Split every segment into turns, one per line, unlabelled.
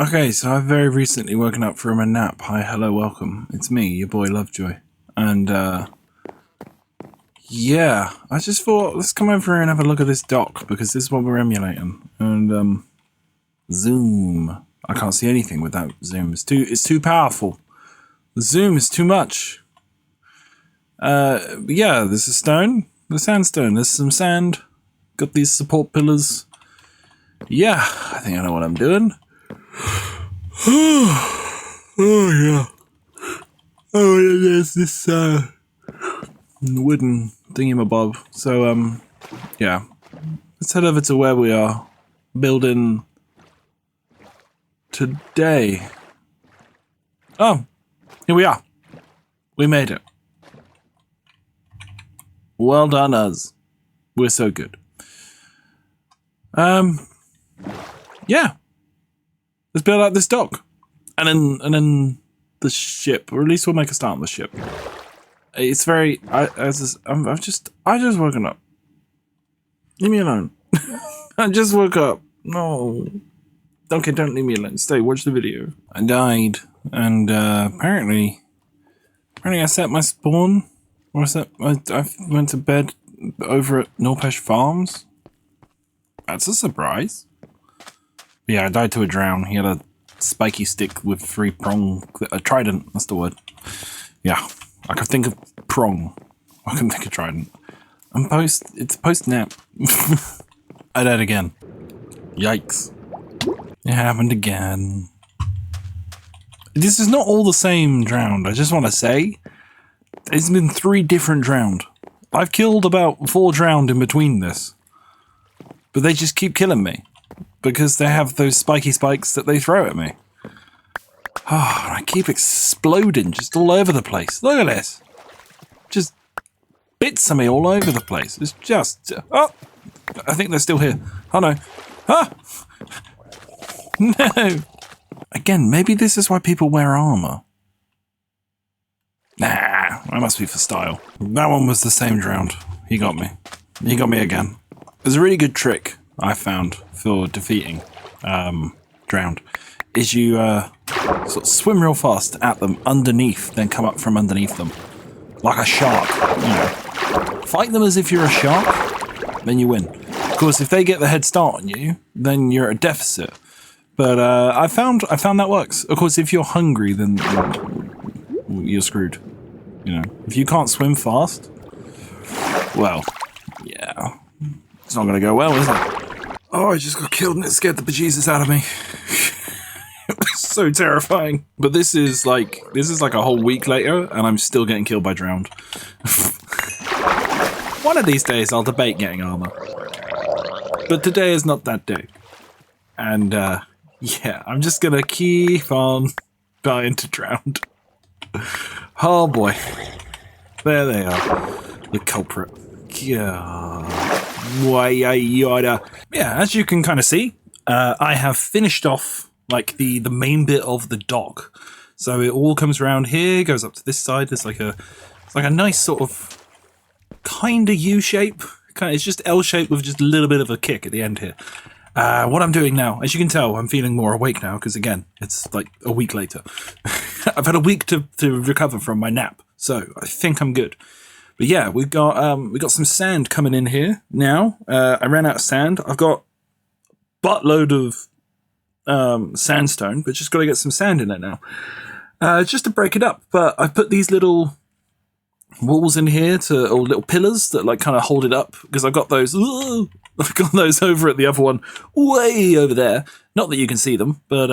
Okay, so I've very recently woken up from a nap. Hi, hello, welcome. It's me, your boy Lovejoy. And, yeah, I just thought, let's come over here and have a look at this dock, because this is what we're emulating. And, zoom. I can't see anything without zoom. It's too powerful. The zoom is too much. Yeah, this is stone. The sandstone. There's some sand. Got these support pillars. Yeah, I think I know what I'm doing. Oh yeah. Oh, there's this wooden thingamabob. So yeah, let's head over to where we are building today. Oh, here we are. We made it. Well done, us. We're so good. Yeah. Let's build out this dock, and then the ship, or at least we'll make a start on the ship. It's very. I've just woken up. Leave me alone. I just woke up. No. Okay, don't leave me alone. Stay. Watch the video. I died, and apparently I set my spawn. Or I went to bed over at Norpesh Farms. That's a surprise. Yeah, I died to a drown. He had a spiky stick with 3 prong. A trident, that's the word. Yeah, I can think of prong. I can think of trident. It's post-nap. I died again. Yikes. It happened again. This is not all the same drowned, I just want to say. There's been 3 different drowned. I've killed about 4 drowned in between this. But they just keep killing me. Because they have those spiky spikes that they throw at me. Oh, and I keep exploding just all over the place. Look at this. Just bits of me all over the place. It's just... Oh! I think they're still here. Oh no. Ah! No! Again, maybe this is why people wear armor. Nah, that must be for style. That one was the same drowned. He got me. He got me again. There's a really good trick I found for defeating drowned, is you sort of swim real fast at them underneath, then come up from underneath them. Like a shark, you know. Fight them as if you're a shark, then you win. Of course, if they get the head start on you, then you're at a deficit. But I found that works. Of course, if you're hungry, then you're screwed. You know, if you can't swim fast, well, yeah. It's not going to go well, is it? Oh, I just got killed and it scared the bejesus out of me. It was so terrifying. But this is like a whole week later and I'm still getting killed by drowned. One of these days I'll debate getting armor. But today is not that day. And yeah, I'm just going to keep on dying to drowned. Oh boy. There they are. The culprit. Yeah, as you can kind of see, I have finished off like the main bit of the dock. So it all comes around here, goes up to this side. There's like a nice sort of kind of U shape. It's just L shape with just a little bit of a kick at the end here. What I'm doing now, as you can tell, I'm feeling more awake now because again, it's like a week later. I've had a week to recover from my nap, so I think I'm good. But yeah, we got some sand coming in here now. I ran out of sand. I've got a buttload of sandstone, but just got to get some sand in there now. Just to break it up. But I've put these little walls in here or little pillars that like kind of hold it up because I've got those. I've got those over at the other one, way over there. Not that you can see them, but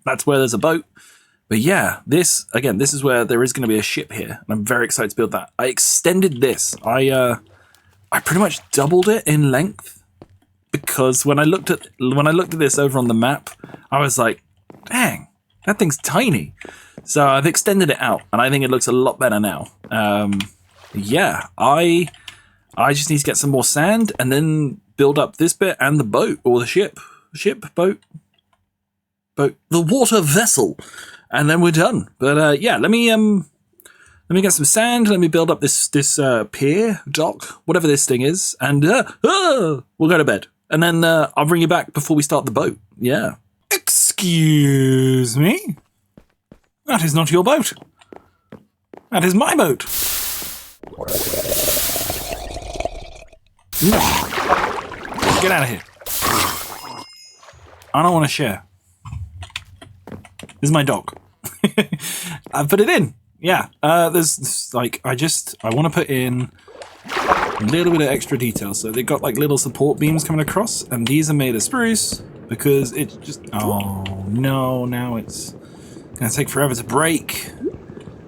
that's where there's a boat. But yeah, this is where there is going to be a ship here, and I'm very excited to build that. I extended this. I pretty much doubled it in length because when I looked at this over on the map, I was like, dang, that thing's tiny. So I've extended it out, and I think it looks a lot better now. Yeah, I just need to get some more sand and then build up this bit and the boat or the ship, boat, the water vessel. And then we're done. But yeah, let me get some sand. Let me build up this pier, dock, whatever this thing is, and we'll go to bed. And then I'll bring you back before we start the boat. Yeah. Excuse Excuse me? That is not your boat. That is my boat. Get out of here. I don't want to share. This is my dog. I put it in. Yeah. There's like, I want to put in a little bit of extra detail. So they got like little support beams coming across, and these are made of spruce because it's just, oh no, now it's gonna take forever to break.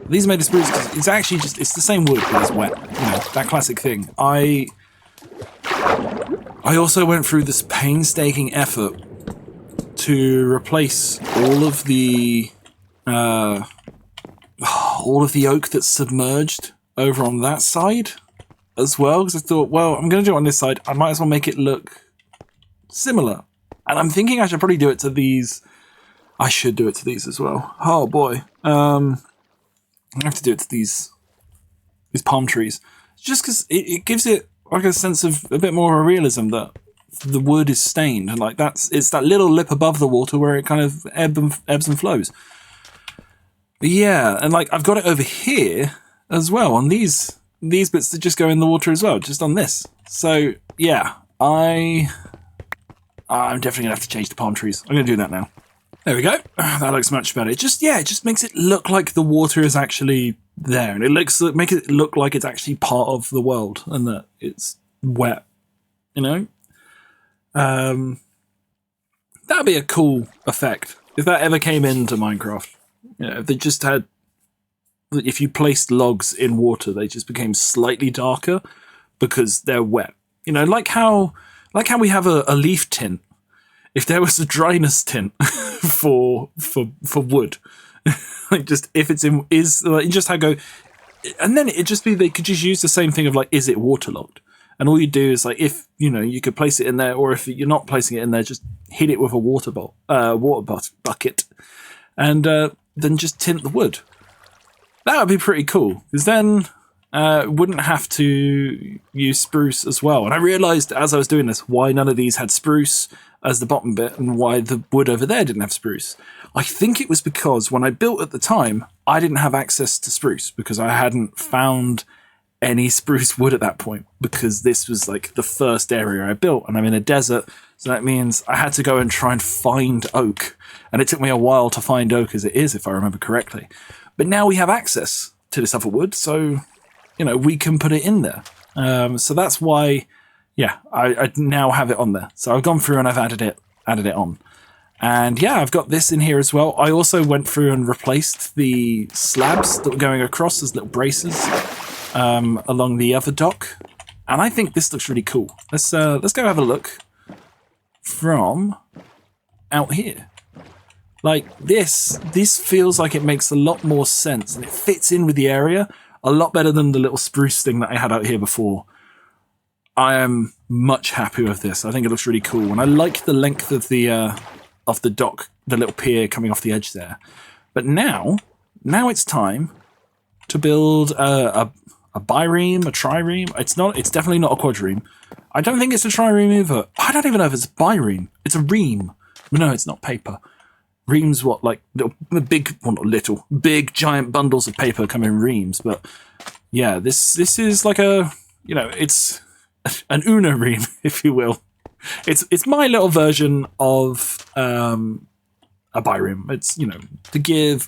These are made of spruce because it's actually just, it's the same wood, but it's wet. You know, that classic thing. I also went through this painstaking effort to replace all of the oak that's submerged over on that side as well, because I thought, well, I'm going to do it on this side. I might as well make it look similar. And I'm thinking I should probably do it to these. I should do it to these as well. Oh boy. I have to do it to these palm trees. Just because it gives it like a sense of a bit more of a realism that the wood is stained, and like it's that little lip above the water where it kind of ebbs and flows. But yeah, and like I've got it over here as well on these bits that just go in the water as well, just on this. So yeah, I'm definitely gonna have to change the palm trees. I'm gonna do that now. There we go. That looks much better. It just makes it look like the water is actually there, and it make it look like it's actually part of the world and that it's wet. You know, that'd be a cool effect if that ever came into Minecraft. You know, if they just had, if you placed logs in water, they just became slightly darker because they're wet. You know, like how we have a leaf tint. If there was a dryness tint for wood, like just if it's in like just how go, and then it just be they could just use the same thing of like, is it waterlogged? And all you do is like, if you know, you could place it in there, or if you're not placing it in there, just hit it with a water bucket, and then just tint the wood. That would be pretty cool, because then wouldn't have to use spruce as well. And I realised as I was doing this why none of these had spruce as the bottom bit and why the wood over there didn't have spruce. I think it was because when I built at the time, I didn't have access to spruce because I hadn't found any spruce wood at that point, because this was like the first area I built and I'm in a desert. So that means I had to go and try and find oak. And it took me a while to find oak as it is, if I remember correctly. But now we have access to this other wood, so you know, we can put it in there. So that's why, yeah, I now have it on there. So I've gone through and I've added it on. And yeah, I've got this in here as well. I also went through and replaced the slabs that were going across as little braces along the other dock. And I think this looks really cool. Let's go have a look from out here. Like this feels like it makes a lot more sense and it fits in with the area a lot better than the little spruce thing that I had out here before. I am much happy with this. I think it looks really cool, and I like the length of the dock, the little pier coming off the edge there. But now it's time to build a bireme, a trireme. It's definitely not a quadreme. I don't think it's a trireme either. I don't even know if it's a bireme. It's a ream. No, it's not paper. Reams, what, like big giant bundles of paper come in reams. But yeah, this is like a, you know, it's an Uno ream, if you will. It's my little version of a bireme. It's, you know, to give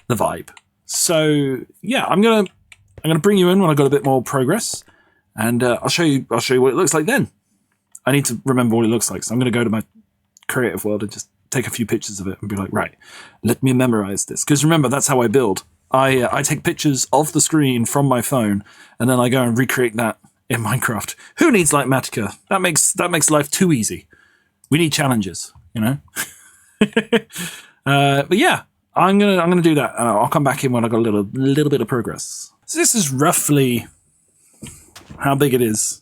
the vibe. So yeah, I'm gonna bring you in when I got a bit more progress, and I'll show you what it looks like then. I need to remember what it looks like, so I'm gonna go to my creative world and just take a few pictures of it and be like, right, let me memorize this. Because remember, that's how I build. I take pictures of the screen from my phone, and then I go and recreate that in Minecraft. Who needs Litematica? That makes life too easy. We need challenges, you know. But yeah, I'm gonna do that, and I'll come back in when I got a little bit of progress. So this is roughly how big it is.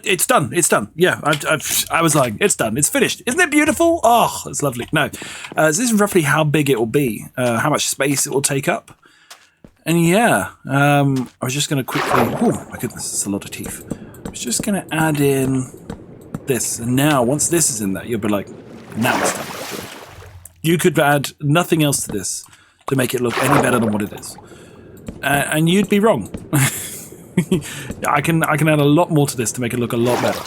It's done. Yeah, I was lying. It's done. It's finished. Isn't it beautiful? Oh, it's lovely. No, so this is roughly how big it will be, how much space it will take up. And yeah, I was just going to quickly... Oh, my goodness, it's a lot of teeth. I was just going to add in this. And now, once this is in there, you'll be like, Now it's done. You could add nothing else to this to make it look any better than what it is. And you'd be wrong. I can add a lot more to this to make it look a lot better.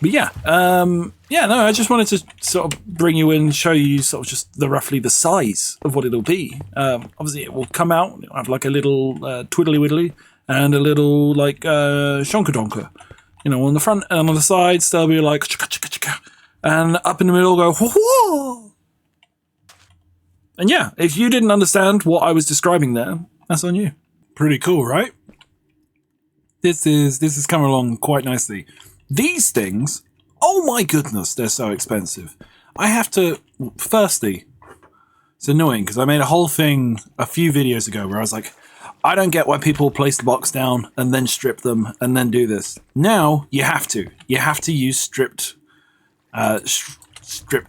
But yeah, no, I just wanted to sort of bring you in, show you sort of just roughly the size of what it'll be. Obviously, it will come out, it'll have like a little twiddly widdly and a little like shonka donka. You know, on the front and on the sides, they'll be like chicka chicka chicka, and up in the middle go whoa. And yeah, if you didn't understand what I was describing there, that's on you. Pretty cool, right? This is coming along quite nicely. These things, oh my goodness, they're so expensive. I have to, firstly, it's annoying because I made a whole thing a few videos ago where I was like, I don't get why people place the blocks down and then strip them and then do this. Now you have to. You have to use stripped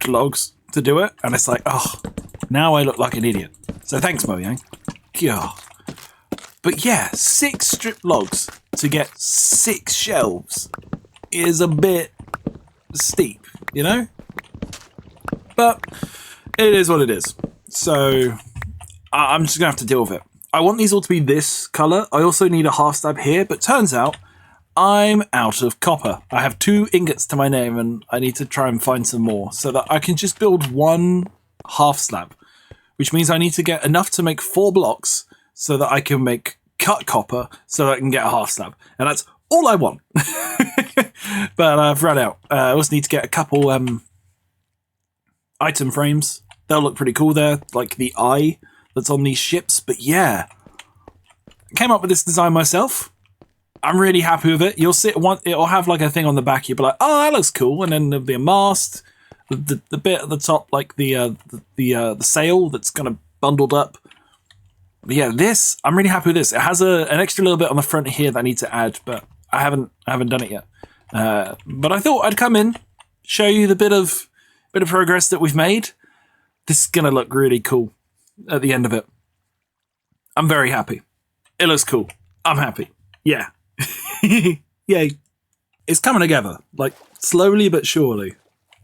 logs to do it, and it's like, oh, now I look like an idiot. So thanks, Mojang. Yeah. But yeah, 6 stripped logs to get 6 shelves is a bit steep, you know? But it is what it is. So I'm just gonna have to deal with it. I want these all to be this color. I also need a half slab here, but turns out I'm out of copper. I have 2 ingots to my name and I need to try and find some more so that I can just build 1 half slab, which means I need to get enough to make 4 blocks so that I can make cut copper so that I can get a half slab. And that's all I want. But I've run out. I also need to get a couple item frames. They'll look pretty cool there, like the eye that's on these ships. But yeah, I came up with this design myself. I'm really happy with it. You'll see it'll have like a thing on the back. You'll be like, oh, that looks cool. And then there'll be a mast, the bit at the top, like the sail that's kind of bundled up. But yeah, this, I'm really happy with this. It has an extra little bit on the front here that I need to add, but I haven't done it yet. But I thought I'd come in, show you the bit of progress that we've made. This is gonna look really cool at the end of it. I'm very happy. It looks cool. I'm happy. Yeah. Yay. It's coming together, like slowly but surely.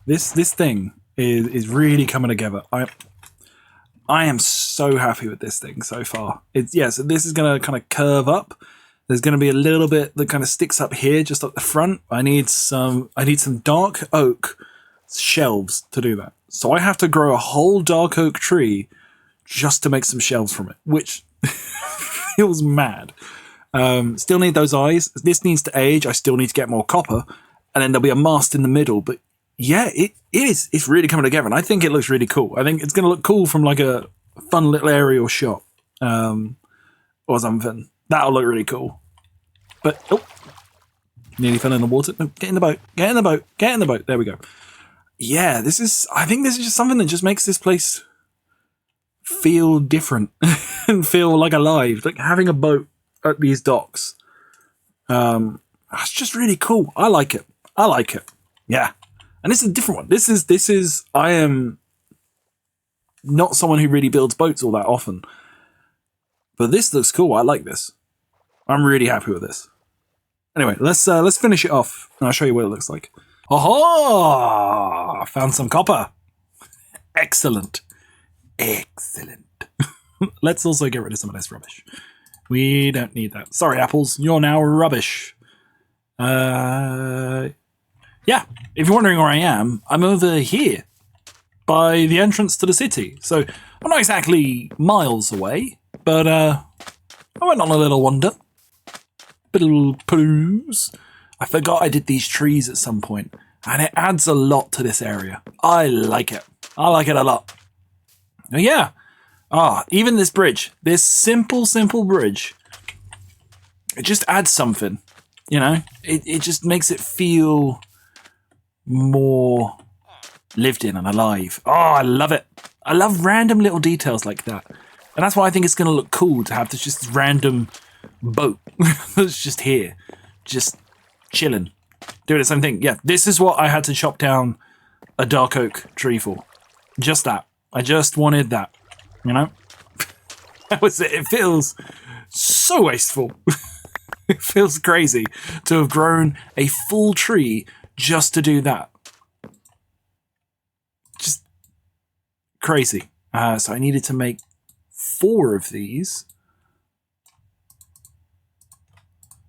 This thing is really coming together. I am so happy with this thing so far. So this is gonna kind of curve up. There's gonna be a little bit that kind of sticks up here, just up the front. I need some dark oak shelves to do that. So I have to grow a whole dark oak tree just to make some shelves from it, which feels mad. Still need those eyes. This needs to age. I still need to get more copper, and then there'll be a mast in the middle. But yeah, it's really coming together, and I think it looks really cool. I think it's going to look cool from like a fun little aerial shot, or something. That'll look really cool. But nearly fell in the water. No, get in the boat. Get in the boat. Get in the boat. There we go. Yeah, I think this is just something that just makes this place feel different and feel like alive. Like having a boat at these docks. It's just really cool. I like it. Yeah. And this is a different one. This is I am not someone who really builds boats all that often. But this looks cool. I like this. I'm really happy with this. Anyway, let's finish it off and I'll show you what it looks like. Oh, found some copper. Excellent. Let's also get rid of some of this rubbish. We don't need that. Sorry, apples. You're now rubbish. Yeah, if you're wondering where I am, I'm over here by the entrance to the city. So I'm not exactly miles away, but I went on a little wander. Little peruse. I forgot I did these trees at some point, and it adds a lot to this area. I like it. I like it a lot. Yeah. Even this bridge, this simple bridge, it just adds something, you know? It just makes it feel more lived in and alive. Oh, I love it. I love random little details like that. And that's why I think it's going to look cool to have this just random boat that's just here, just chilling, doing the same thing. Yeah, this is what I had to chop down a dark oak tree for. Just that. I just wanted that, you know? That was it. It feels so wasteful. It feels crazy to have grown a full tree just to do that. crazy. So I needed to make 4 of these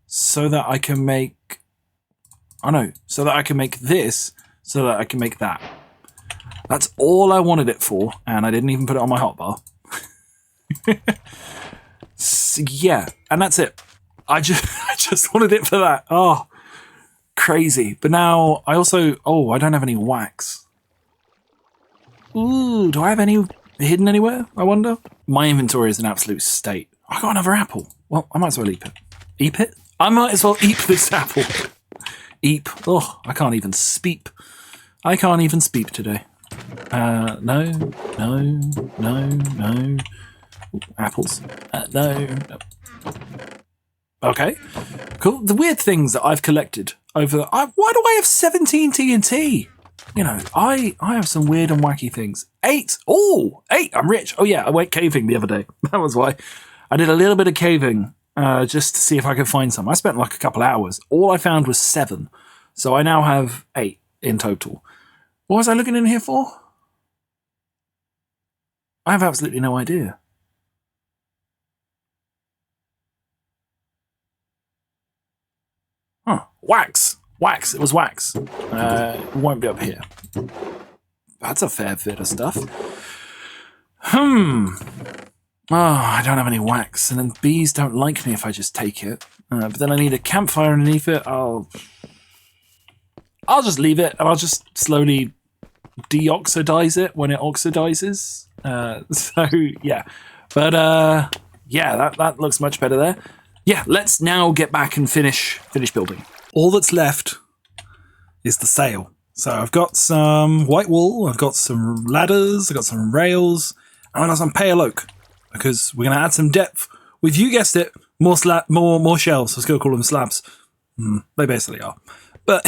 so that I can make, so that I can make this, so that I can make that. That's all I wanted it for, and I didn't even put it on my hotbar. So, yeah, and that's it. I just wanted it for that. Oh, crazy. But now I also, I don't have any wax. Ooh, do I have any hidden anywhere, I wonder? My inventory is an absolute state. I got another apple. Well, I might as well eat it. Eat it? I might as well eat this apple. Eep. Oh, I can't even speak. I can't even speak today. No. Ooh, apples. No. Okay. Cool. The weird things that I've collected over the... why do I have 17 TNT? You know, I have some weird and wacky things. 8! Oh, 8! I'm rich. Oh yeah, I went caving the other day. That was why. I did a little bit of caving just to see if I could find some. I spent like a couple hours. All I found was 7. So I now have 8 in total. What was I looking in here for? I have absolutely no idea. Huh. Wax. Wax. It was wax. It won't be up here. That's a fair bit of stuff. Oh, I don't have any wax, and then bees don't like me if I just take it. But then I need a campfire underneath it. I'll just leave it, and I'll just slowly deoxidize it when it oxidizes. So yeah, but yeah, that looks much better there. Yeah, let's now get back and finish building. All that's left is the sail. So I've got some white wool, I've got some ladders, I've got some rails, and I've got some pale oak because we're going to add some depth with, you guessed it, more shelves. I was going to call them slabs. They basically are. But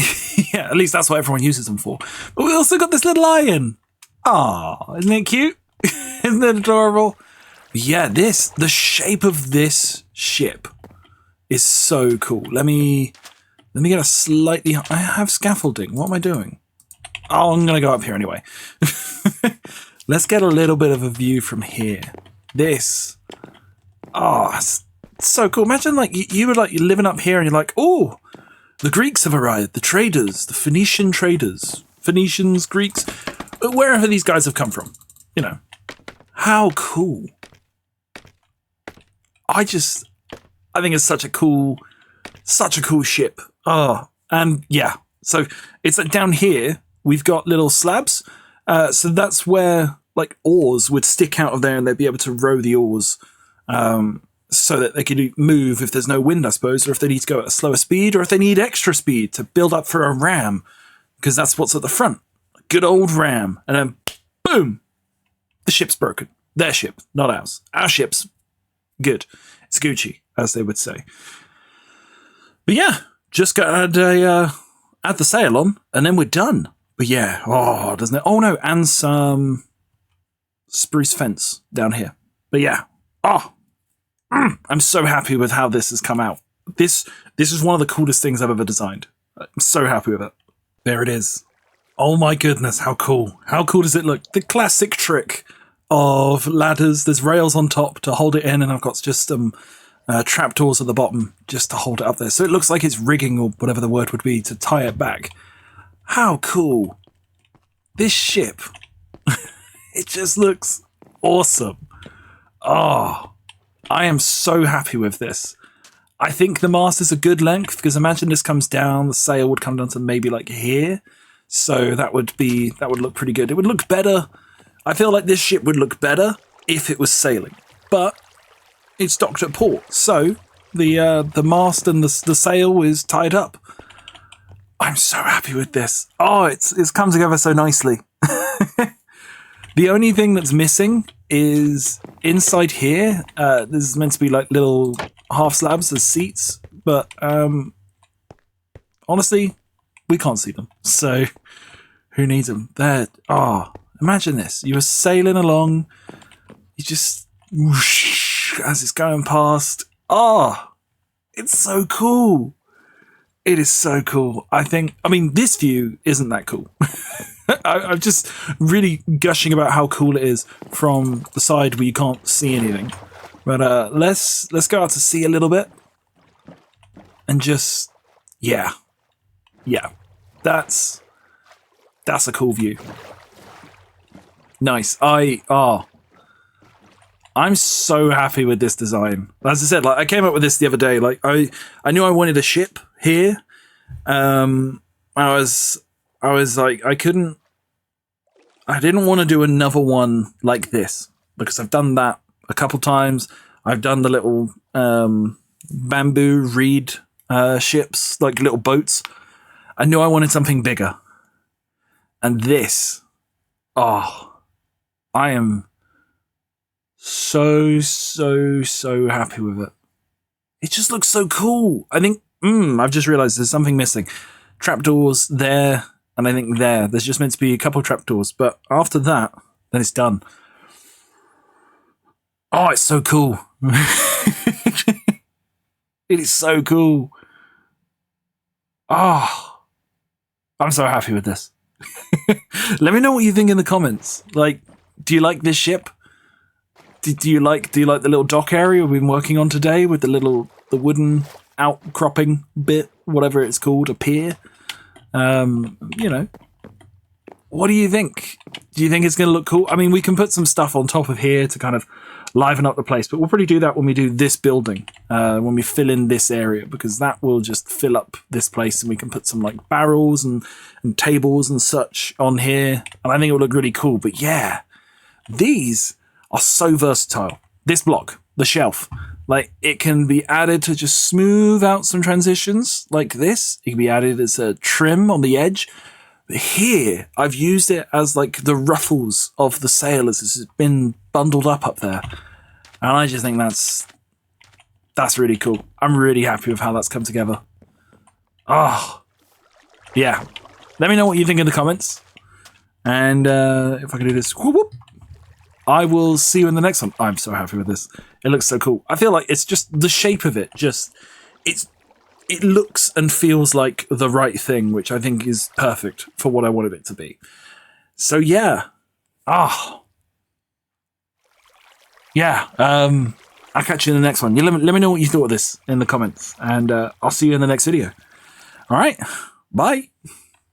yeah, at least that's what everyone uses them for. But we also got this little lion. Ah, isn't it cute? Isn't it adorable? Yeah, the shape of this ship is so cool. Let me get a slightly... I have scaffolding. What am I doing? Oh, I'm going to go up here anyway. Let's get a little bit of a view from here. This. Oh, it's so cool. Imagine like you're living up here and you're like, oh, the Greeks have arrived. The traders, the Phoenician traders. Phoenicians, Greeks, wherever these guys have come from. You know. How cool. I think it's such a cool ship. Oh, and yeah. So it's like down here, we've got little slabs. So that's where like oars would stick out of there and they'd be able to row the oars so that they could move if there's no wind, I suppose, or if they need to go at a slower speed, or if they need extra speed to build up for a ram, because that's what's at the front. A good old ram. And then, boom, the ship's broken. Their ship, not ours. Our ship's good. It's Gucci, as they would say. But yeah, just gotta add the sail on, and then we're done. But yeah, oh, doesn't it? Oh no, and some spruce fence down here. But yeah, I'm so happy with how this has come out. This is one of the coolest things I've ever designed. I'm so happy with it. There it is. Oh my goodness, how cool. How cool does it look? The classic trick of ladders. There's rails on top to hold it in, and I've got just some trapdoors at the bottom just to hold it up there. So it looks like it's rigging, or whatever the word would be, to tie it back. How cool. This ship. It just looks awesome. Oh, I am so happy with this. I think the mast is a good length, because imagine this comes down, the sail would come down to maybe like here. So that would look pretty good. It would look better. I feel like this ship would look better if it was sailing, but it's docked at port, so the mast and the sail is tied up. I'm so happy with this. Oh, it's come together so nicely. The only thing that's missing is inside here. This is meant to be like little half slabs as seats, but honestly, we can't see them. So who needs them? There. Imagine this. You were sailing along. You just whoosh as it's going past. It's so cool. It is so cool. I mean, this view isn't that cool. I'm just really gushing about how cool it is from the side where you can't see anything. But let's go out to sea a little bit. And just, yeah. That's a cool view. Nice. I'm so happy with this design. As I said, like I came up with this the other day. Like I knew I wanted a ship here. I was like I didn't want to do another one like this because I've done that a couple times. I've done the little bamboo reed ships, like little boats. I knew I wanted something bigger. And this, I am so happy with it. It just looks so cool. I think, I've just realized there's something missing. Trapdoors there, and I think there. There's just meant to be a couple of trapdoors, but after that, then it's done. Oh, it's so cool. It is so cool. Oh, I'm so happy with this. Let me know what you think in the comments. Like, do you like this ship? Do you like the little dock area we've been working on today with the wooden outcropping bit, whatever it's called, a pier? You know, what do you think? Do you think it's going to look cool? I mean, we can put some stuff on top of here to kind of liven up the place, but we'll probably do that when we do this building, when we fill in this area, because that will just fill up this place and we can put some like barrels and tables and such on here. And I think it will look really cool. But yeah, these are so versatile. This block, the shelf, like it can be added to just smooth out some transitions like this. It can be added as a trim on the edge. But here, I've used it as like the ruffles of the sail as it's been bundled up there. And I just think that's really cool. I'm really happy with how that's come together. Oh, yeah. Let me know what you think in the comments. And if I can do this, whoop, whoop, I will see you in the next one. I'm so happy with this. It looks so cool. I feel like it's just the shape of it. It looks and feels like the right thing, which I think is perfect for what I wanted it to be. So yeah. Yeah. I'll catch you in the next one. Let me know what you thought of this in the comments, and I'll see you in the next video. All right. Bye.